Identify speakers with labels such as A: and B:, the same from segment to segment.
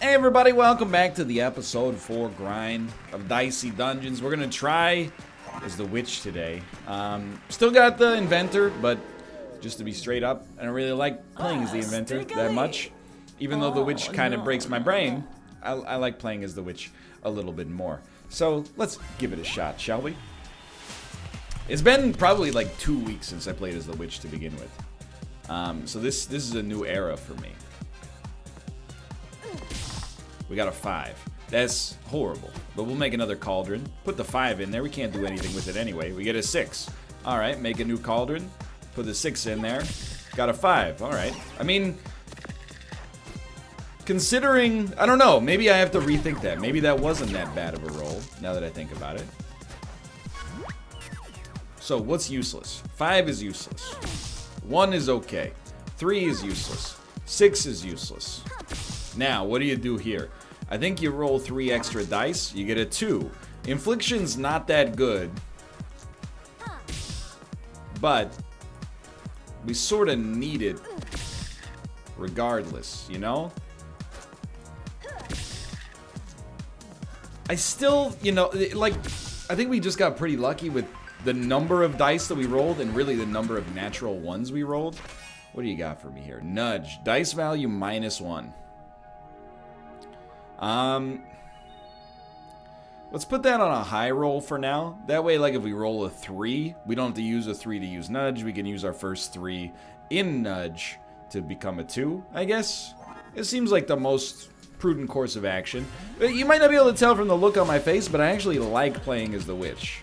A: Hey everybody, welcome back to the episode 4 grind of Dicey Dungeons. We're gonna try as the witch today. Still got the inventor, but just to be straight up, I don't really like playing as the inventor that much. Even though the witch kind of breaks my brain, I like playing as the witch a little bit more. So let's give it a shot, shall we? It's been probably like 2 weeks since I played as the witch to begin with. So this is a new era for me. We got a 5. That's horrible. But we'll make another cauldron. Put the 5 in there. We can't do anything with it anyway. We get a 6. Alright, make a new cauldron. Put the 6 in there. Got a 5. Alright. I mean, considering... I don't know. Maybe I have to rethink that. Maybe that wasn't that bad of a roll, now that I think about it. So, what's useless? 5 is useless. 1 is okay. 3 is useless. 6 is useless. Now, what do you do here? I think you roll 3 extra dice, you get a 2. Infliction's not that good, but we sort of need it regardless, you know? I still, you know, like, I think we just got pretty lucky with the number of dice that we rolled and really the number of natural ones we rolled. What do you got for me here? Nudge. Dice value -1. Let's put that on a high roll for now. That way, like, if we roll a 3, we don't have to use a 3 to use nudge. We can use our first 3 in nudge to become a 2, I guess. It seems like the most prudent course of action. You might not be able to tell from the look on my face, but I actually like playing as the witch.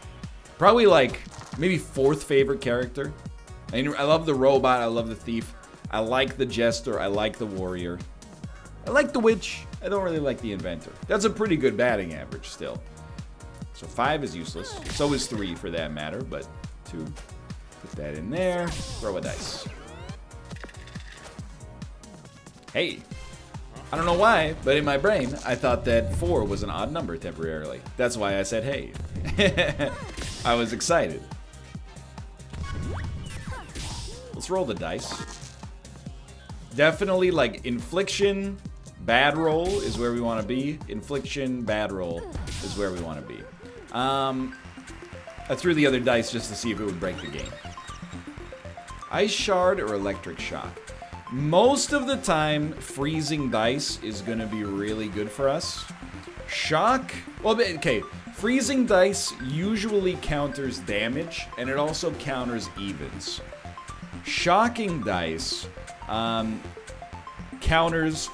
A: Probably, like, maybe 4th favorite character. I mean, I love the robot, I love the thief. I like the jester, I like the warrior. I like the witch. I don't really like the inventor. That's a pretty good batting average still. So 5 is useless. So is 3 for that matter, but 2. Put that in there. Throw a dice. Hey. I don't know why, but in my brain, I thought that 4 was an odd number temporarily. That's why I said hey. I was excited. Let's roll the dice. Definitely, like, infliction... Bad roll is where we want to be. Infliction, bad roll is where we want to be. I threw the other dice just to see if it would break the game. Ice shard or electric shock? Most of the time, freezing dice is going to be really good for us. Shock? Well, okay. Freezing dice usually counters damage, and it also counters evens. Shocking dice counters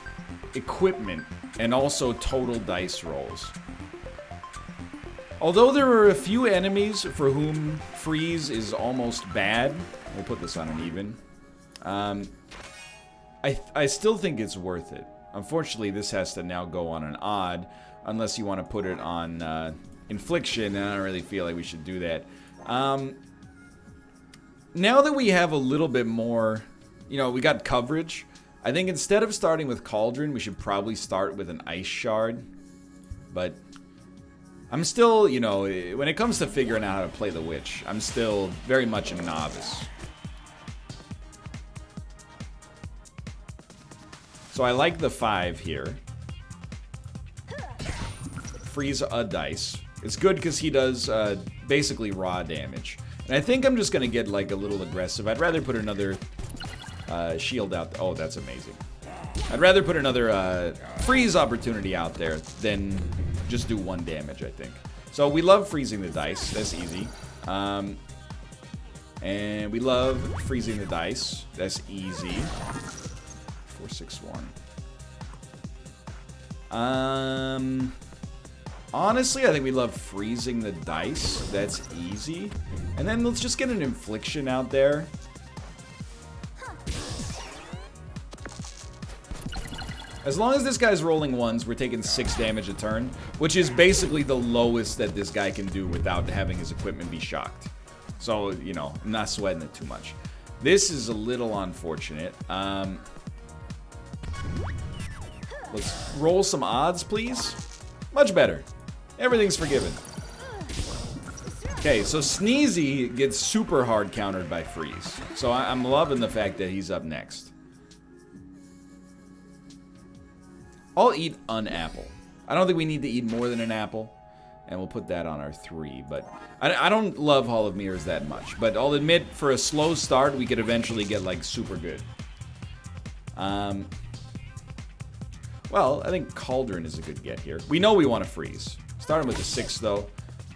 A: equipment and also total dice rolls. Although there are a few enemies for whom freeze is almost bad, we'll put this on an even. I still think it's worth it. Unfortunately, this has to now go on an odd, unless you want to put it on infliction, and I don't really feel like we should do that. Now that we have a little bit more, you know, we got coverage. I think instead of starting with Cauldron, we should probably start with an Ice Shard. But I'm still, you know, when it comes to figuring out how to play the Witch, I'm still very much a novice. So I like the 5 here. Freeze a dice. It's good because he does basically raw damage. And I think I'm just going to get, like, a little aggressive. I'd rather put another... shield out. Oh, that's amazing. I'd rather put another freeze opportunity out there than just do 1 damage, I think. So we love freezing the dice. That's easy. And we love freezing the dice. That's easy. 4, 6, 1. Honestly, I think we love freezing the dice. That's easy. And then let's just get an infliction out there. As long as this guy's rolling 1s, we're taking 6 damage a turn, which is basically the lowest that this guy can do without having his equipment be shocked. So, you know, I'm not sweating it too much. This is a little unfortunate. Let's roll some odds, please. Much better. Everything's forgiven. Okay, so Sneezy gets super hard countered by Freeze. So I'm loving the fact that he's up next. I'll eat an apple. I don't think we need to eat more than an apple. And we'll put that on our 3. But I don't love Hall of Mirrors that much. But I'll admit, for a slow start, we could eventually get, like, super good. Well, I think Cauldron is a good get here. We know we want to freeze. Starting with a 6, though.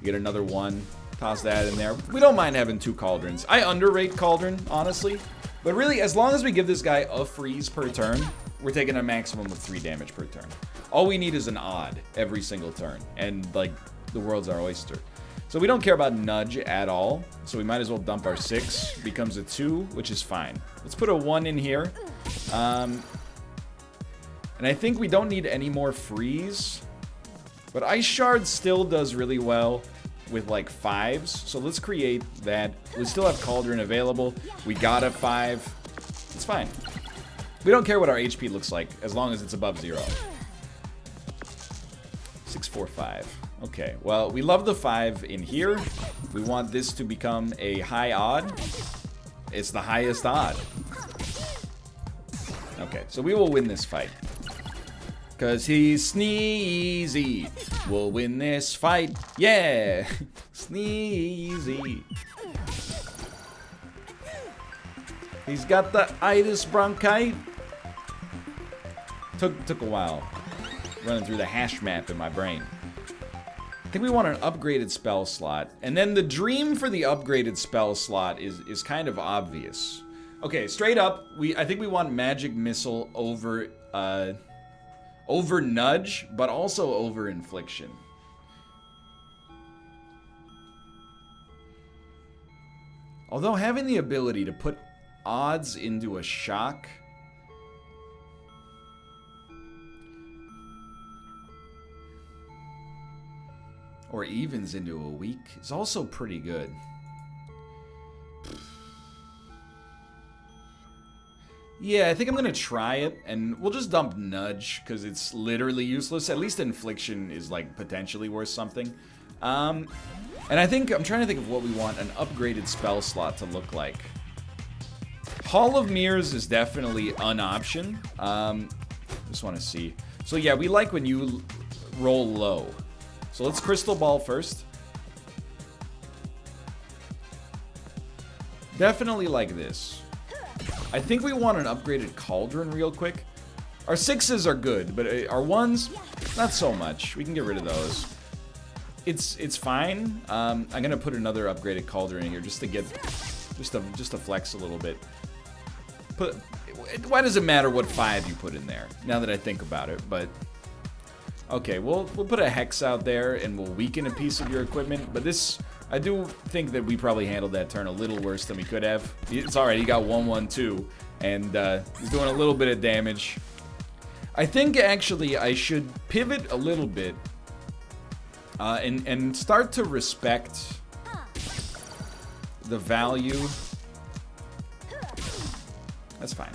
A: Get another 1. Toss that in there. We don't mind having 2 Cauldrons. I underrate Cauldron, honestly. But really, as long as we give this guy a freeze per turn, we're taking a maximum of 3 damage per turn. All we need is an odd every single turn. And, like, the world's our oyster. So we don't care about Nudge at all. So we might as well dump our 6. Becomes a 2, which is fine. Let's put a 1 in here. And I think we don't need any more freeze. But Ice Shard still does really well with like 5s. So let's create that. We still have Cauldron available. We got a 5. It's fine. We don't care what our HP looks like as long as it's above 0. 6, 4, 5. Okay, well, we love the 5 in here. We want this to become a high odd. It's the highest odd. Okay, so we will win this fight. Cause he's sneezy. We'll win this fight. Yeah! Sneezy. He's got the itis bronchite. Took a while. Running through the hash map in my brain. I think we want an upgraded spell slot. And then the dream for the upgraded spell slot is kind of obvious. Okay, straight up, I think we want Magic Missile over Nudge, but also over Infliction. Although having the ability to put odds into a shock or evens into a weak is also pretty good. Yeah, I think I'm gonna try it, and we'll just dump Nudge, because it's literally useless. At least Infliction is, like, potentially worth something. And I think, I'm trying to think of what we want an upgraded spell slot to look like. Hall of Mirrors is definitely an option. Just want to see. So yeah, we like when you roll low. So let's Crystal Ball first. Definitely like this. I think we want an upgraded Cauldron real quick. Our 6s are good, but our 1s, not so much. We can get rid of those. It's fine. I'm gonna put another upgraded Cauldron in here just to get, just to flex a little bit. Why does it matter what 5 you put in there? Now that I think about it, but okay, we'll put a Hex out there and we'll weaken a piece of your equipment. But this, I do think that we probably handled that turn a little worse than we could have. It's alright, he got 1-1-2, and he's doing a little bit of damage. I think actually I should pivot a little bit and start to respect the value. That's fine.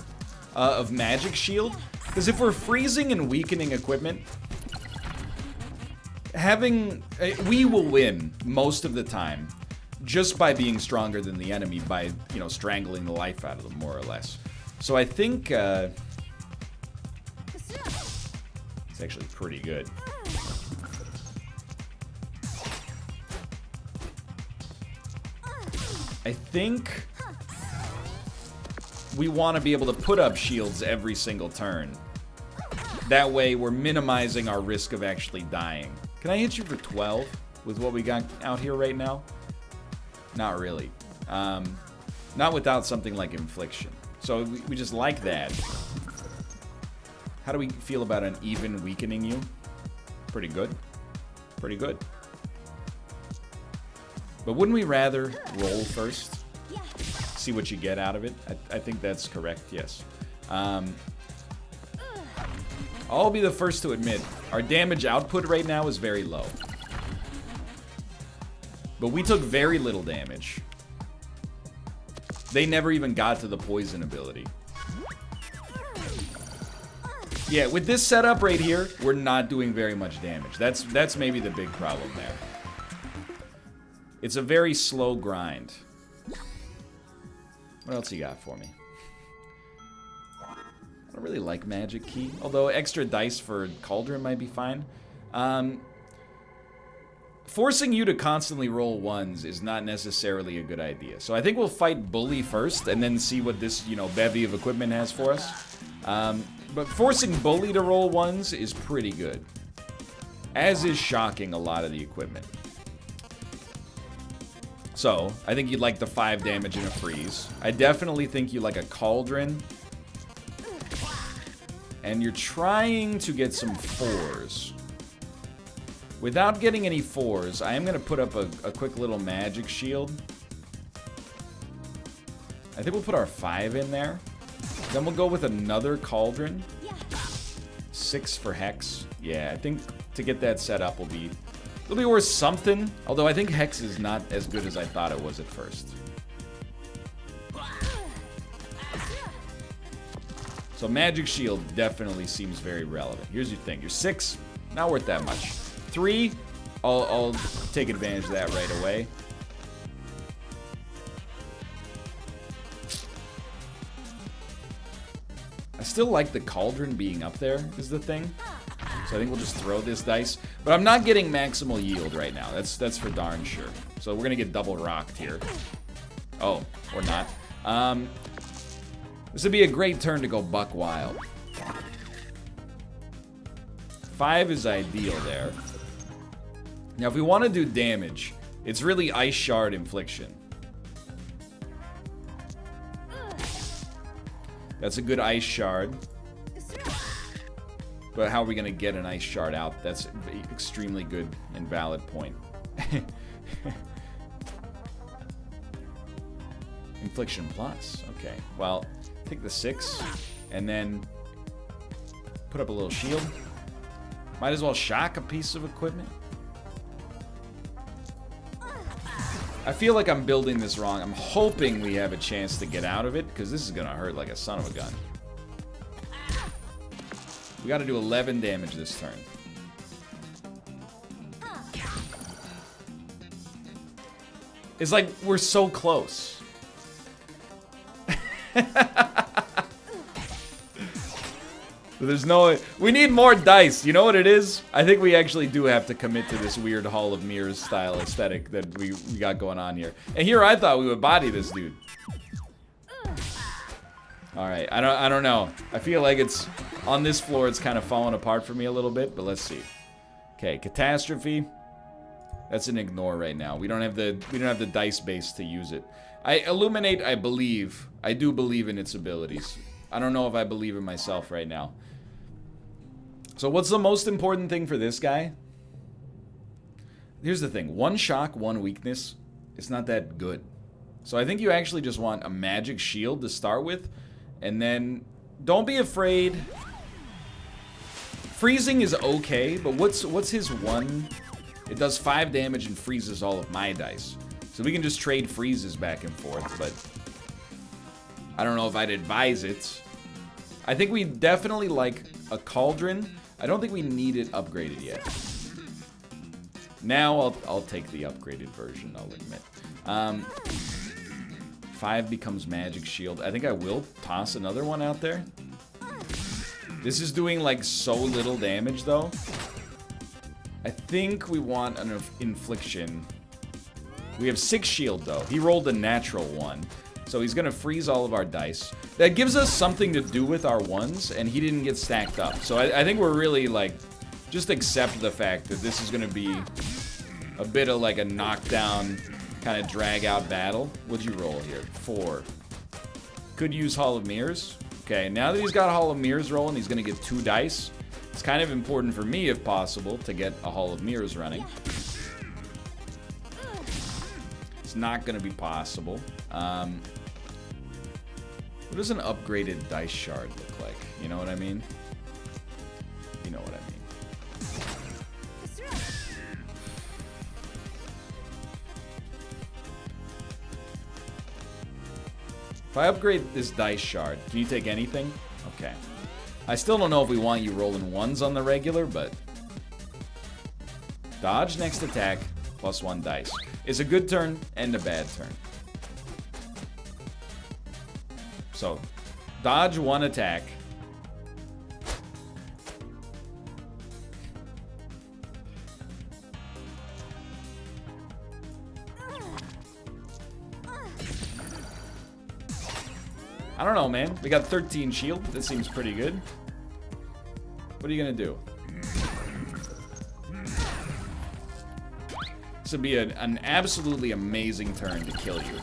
A: Of Magic Shield. Because if we're freezing and weakening equipment, we will win most of the time just by being stronger than the enemy, by, you know, strangling the life out of them, more or less. So I think it's actually pretty good. I think we want to be able to put up shields every single turn. That way we're minimizing our risk of actually dying. Can I hit you for 12 with what we got out here right now? Not really. Not without something like Infliction. So we just like that. How do we feel about an even weakening you? Pretty good. Pretty good. But wouldn't we rather roll first? See what you get out of it? I think that's correct, yes. I'll be the first to admit, our damage output right now is very low. But we took very little damage. They never even got to the poison ability. Yeah, with this setup right here, we're not doing very much damage. That's maybe the big problem there. It's a very slow grind. What else you got for me? I don't really like magic key, although extra dice for cauldron might be fine. Forcing you to constantly roll ones is not necessarily a good idea. So I think we'll fight Bully first and then see what this, you know, bevy of equipment has for us. But forcing Bully to roll ones is pretty good. As is shocking a lot of the equipment. So, I think you'd like the 5 damage and a freeze. I definitely think you like a cauldron. And you're trying to get some 4s. Without getting any 4s, I am going to put up a quick little magic shield. I think we'll put our 5 in there. Then we'll go with another cauldron. 6 for Hex. Yeah, I think to get that set up it'll be worth something. Although I think Hex is not as good as I thought it was at first. So Magic Shield definitely seems very relevant. Here's your thing. Your 6, not worth that much. 3, I'll take advantage of that right away. I still like the cauldron being up there is the thing. So I think we'll just throw this dice. But I'm not getting maximal yield right now. That's for darn sure. So we're going to get double rocked here. Oh, or not. This would be a great turn to go buck wild. 5 is ideal there. Now if we want to do damage, it's really Ice Shard Infliction. That's a good Ice Shard. But how are we going to get an Ice Shard out? That's an extremely good and valid point. Infliction plus. Okay. Well, take the 6 and then put up a little shield. Might as well shock a piece of equipment. I feel like I'm building this wrong. I'm hoping we have a chance to get out of it, because this is going to hurt like a son of a gun. We got to do 11 damage this turn. It's like we're so close. There's no... We need more dice. You know what it is? I think we actually do have to commit to this weird Hall of Mirrors style aesthetic that we got going on here. And here I thought we would body this dude. Alright, I don't know. I feel like it's... On this floor, it's kind of falling apart for me a little bit, but let's see. Okay, Catastrophe. That's an ignore right now. We don't have the dice base to use it. Illuminate, I believe. I do believe in its abilities. I don't know if I believe in myself right now. So what's the most important thing for this guy? Here's the thing. 1 shock, 1 weakness. It's not that good. So I think you actually just want a magic shield to start with. And then don't be afraid. Freezing is okay, but what's his 1? It does 5 damage and freezes all of my dice. So we can just trade freezes back and forth, but I don't know if I'd advise it. I think we definitely like a cauldron. I don't think we need it upgraded yet. Now I'll take the upgraded version, I'll admit. 5 becomes Magic Shield. I think I will toss another one out there. This is doing like so little damage though. I think we want an infliction. We have 6 shield though. He rolled a natural 1. So he's gonna freeze all of our dice. That gives us something to do with our 1s, and he didn't get stacked up. So I think we're really like, just accept the fact that this is gonna be a bit of like a knockdown, kind of drag out battle. What'd you roll here? 4. Could use Hall of Mirrors. Okay, now that he's got Hall of Mirrors rolling, he's gonna get 2 dice. It's kind of important for me, if possible, to get a Hall of Mirrors running. It's not gonna be possible. What does an upgraded dice shard look like? You know what I mean? You know what I mean. If I upgrade this dice shard, can you take anything? Okay. I still don't know if we want you rolling 1s on the regular, but... Dodge next attack, +1 dice. It's a good turn and a bad turn. So, dodge 1 attack, I don't know, man. We got 13 shield. That seems pretty good. What are you gonna do? This would be an absolutely amazing turn to kill you.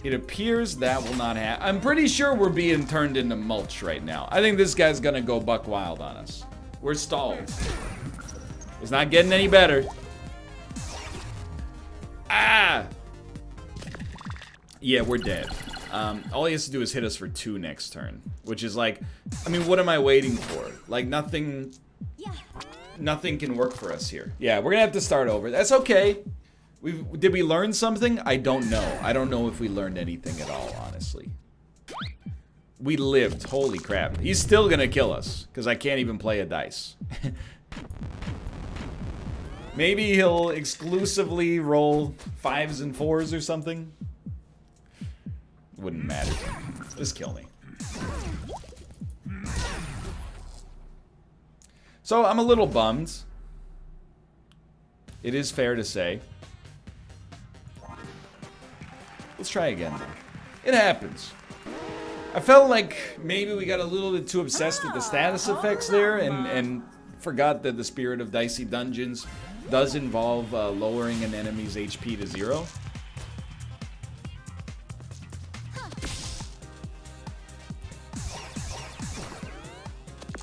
A: It appears that will not happen. I'm pretty sure we're being turned into mulch right now. I think this guy's gonna go buck wild on us. We're stalled. It's not getting any better. Ah! Yeah, we're dead. All he has to do is hit us for 2 next turn. Which is like, I mean, what am I waiting for? Like, nothing can work for us here. Yeah, we're gonna have to start over. That's okay. Did we learn something? I don't know. I don't know if we learned anything at all, honestly. We lived. Holy crap. He's still gonna kill us, because I can't even play a dice. Maybe he'll exclusively roll 5s and 4s or something. Wouldn't matter. Just kill me. So, I'm a little bummed. It is fair to say. Let's try again, though. It happens. I felt like maybe we got a little bit too obsessed with the status effects there and forgot that the spirit of Dicey Dungeons does involve lowering an enemy's HP to 0.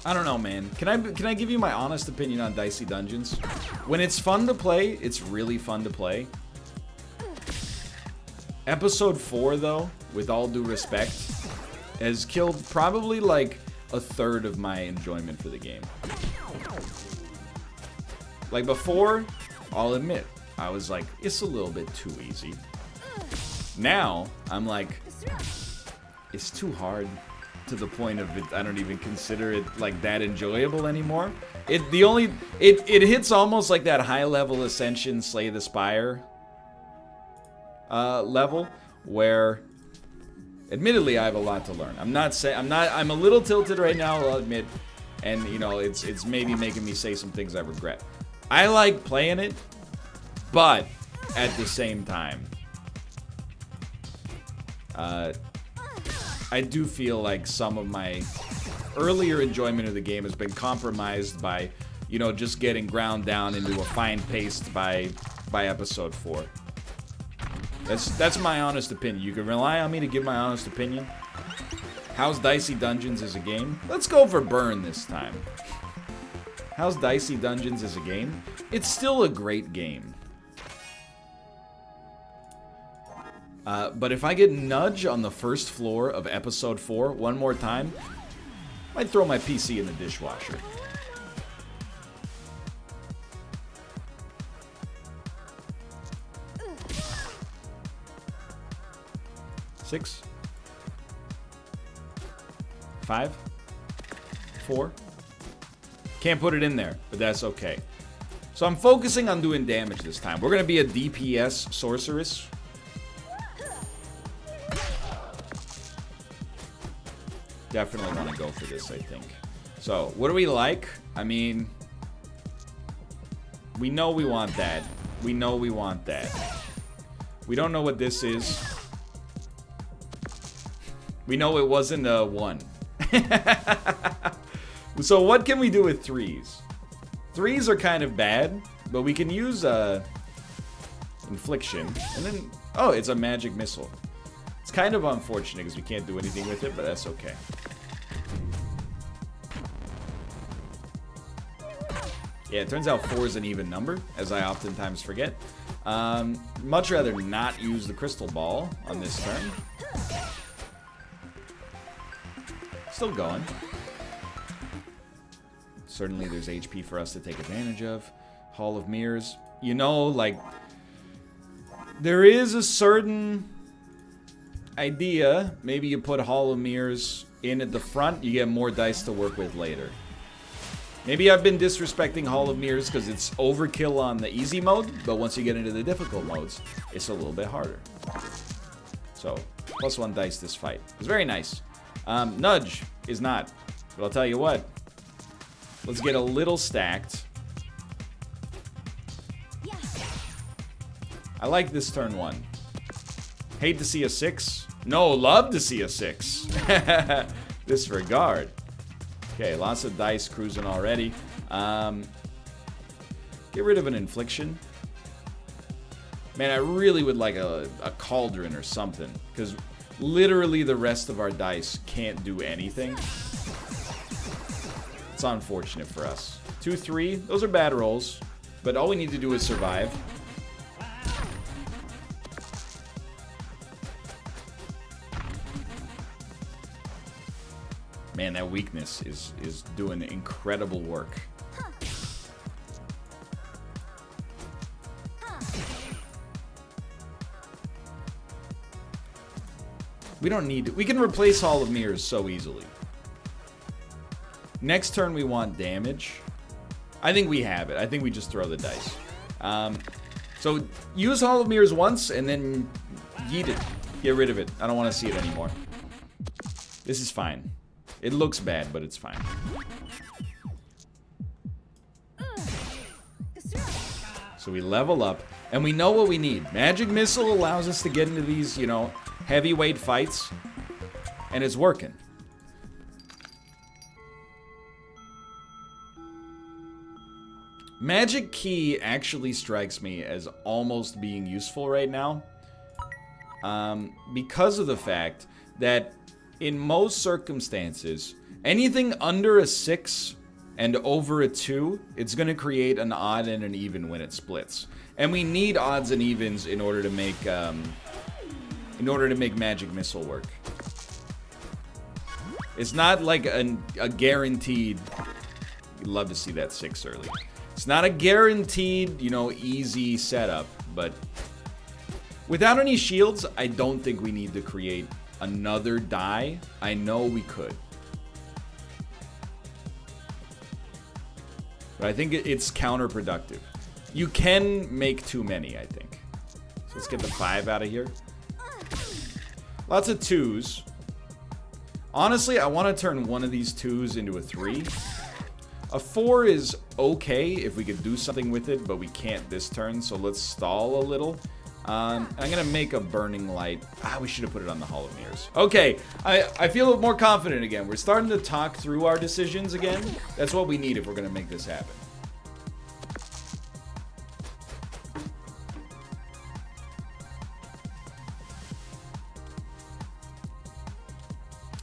A: I don't know, man. Can I give you my honest opinion on Dicey Dungeons? When it's fun to play, it's really fun to play. Episode 4, though, with all due respect, has killed probably like a third of my enjoyment for the game. Like before, I'll admit, I was like, it's a little bit too easy. Now, I'm like, it's too hard to the point of it, I don't even consider it like that enjoyable anymore. It hits almost like that high level Ascension Slay the Spire level, where admittedly I have a lot to learn. I'm a little tilted right now, I'll admit, and you know, it's maybe making me say some things I regret. I like playing it, but at the same time, I do feel like some of my earlier enjoyment of the game has been compromised by, you know, just getting ground down into a fine paste by episode 4. That's my honest opinion. You can rely on me to give my honest opinion. How's Dicey Dungeons as a game? Let's go for burn this time. How's Dicey Dungeons as a game? It's still a great game. But if I get nudge on the first floor of episode 4 one more time, I might throw my PC in the dishwasher. Six, 5, 4. Can't put it in there, but that's okay. So I'm focusing on doing damage this time. We're gonna be a DPS sorceress. Definitely want to go for this, I think. So, what do we like? I mean, we know we want that. We know we want that. We don't know what this is. We know it wasn't a 1. So what can we do with 3s? 3s are kind of bad, but we can use Infliction. And then, oh, it's a magic missile. It's kind of unfortunate because we can't do anything with it, but that's okay. Yeah, it turns out 4 is an even number, as I oftentimes forget. Much rather not use the crystal ball on this turn. Still going. Certainly there's HP for us to take advantage of. Hall of Mirrors. You know, like, there is a certain idea. Maybe you put Hall of Mirrors in at the front, you get more dice to work with later. Maybe I've been disrespecting Hall of Mirrors because it's overkill on the easy mode, but once you get into the difficult modes, it's a little bit harder. So, +1 dice this fight. It's very nice. Nudge is not, but I'll tell you what. Let's get a little stacked. I like this turn 1. Hate to see a 6. No, love to see a 6. Disregard. Okay, lots of dice cruising already. Get rid of an infliction. Man, I really would like a cauldron or something, because literally the rest of our dice can't do anything. It's unfortunate for us. 2, 3, those are bad rolls, but all we need to do is survive. Man, that weakness is doing incredible work. We don't need it. We can replace Hall of Mirrors so easily. Next turn we want damage. I think we have it. I think we just throw the dice. So use Hall of Mirrors once and then yeet it. Get rid of it. I don't want to see it anymore. This is fine. It looks bad, but it's fine. So we level up, and we know what we need. Magic Missile allows us to get into these, you know, heavyweight fights, and it's working. Magic Key actually strikes me as almost being useful right now, because of the fact that in most circumstances, anything under a 6 and over a 2, it's going to create an odd and an even when it splits. And we need odds and evens in order to make Magic Missile work. It's not like a guaranteed. You'd love to see that 6 early. It's not a guaranteed, you know, easy setup, but without any shields, I don't think we need to create another die. I know we could, but I think it's counterproductive. You can make too many, I think. So let's get the 5 out of here. Lots of 2s. Honestly, I want to turn one of these 2s into a 3. A 4 is okay if we could do something with it, but we can't this turn, so let's stall a little. I'm gonna make a Burning Light. We should have put it on the Hall of Mirrors. Okay, I feel more confident again. We're starting to talk through our decisions again. That's what we need if we're gonna make this happen.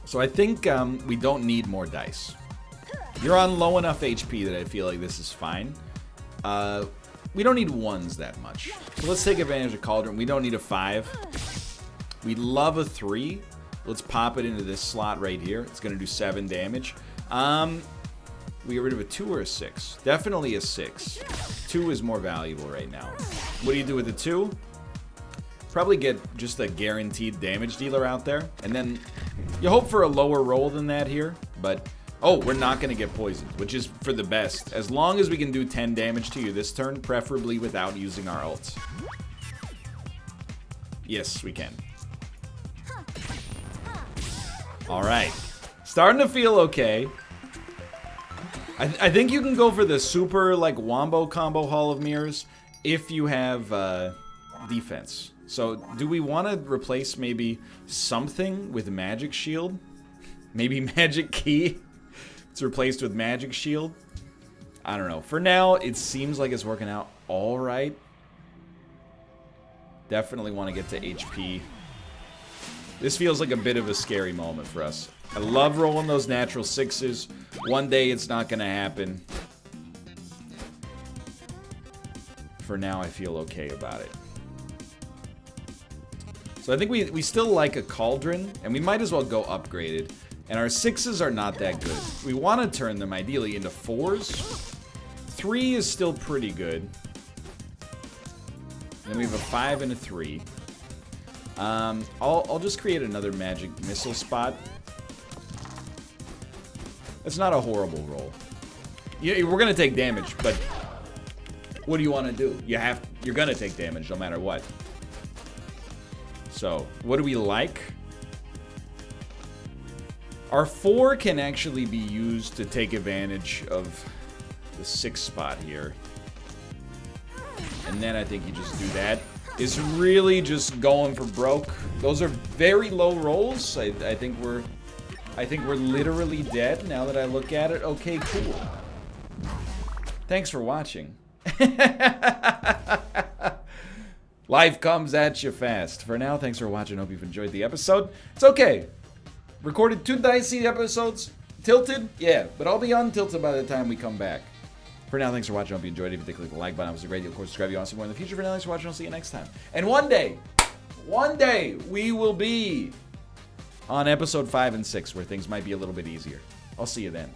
A: So I think we don't need more dice. You're on low enough HP that I feel like this is fine. We don't need 1s that much. So let's take advantage of Cauldron. We don't need a 5. We love a 3. Let's pop it into this slot right here. It's going to do 7 damage. We get rid of a 2 or a 6. Definitely a 6. 2 is more valuable right now. What do you do with the 2? Probably get just a guaranteed damage dealer out there. And then you hope for a lower roll than that here. But, oh, we're not going to get poisoned, which is for the best. As long as we can do 10 damage to you this turn, preferably without using our ults. Yes, we can. Alright. Starting to feel okay. I think you can go for the super, like, Wombo combo Hall of Mirrors if you have defense. So, do we want to replace maybe something with Magic Shield? Maybe Magic Key? It's replaced with Magic Shield? I don't know. For now, it seems like it's working out all right. Definitely want to get to HP. This feels like a bit of a scary moment for us. I love rolling those natural 6s. One day it's not going to happen. For now, I feel okay about it. So I think we still like a Cauldron, and we might as well go upgraded. And our 6s are not that good. We want to turn them ideally into 4s. 3 is still pretty good. And then we have a 5 and a 3. I'll just create another Magic Missile spot. It's not a horrible roll. We're gonna take damage, but what do you want to do? You're gonna take damage no matter what. So, what do we like? Our 4 can actually be used to take advantage of the 6 spot here. And then I think you just do that. is really just going for broke. Those are very low rolls. I think we're literally dead now that I look at it. Okay, cool. Thanks for watching. Life comes at you fast. For now, thanks for watching. Hope you've enjoyed the episode. It's okay. Recorded 2 Dicey episodes. Tilted? Yeah, but I'll be untilted by the time we come back. For now, thanks for watching. Hope you enjoyed it. If you did, click the like button. It was great. Of course, subscribe if you want to see more in the future. For now, thanks for watching. I'll see you next time. And one day, we will be on episode 5 and 6, where things might be a little bit easier. I'll see you then.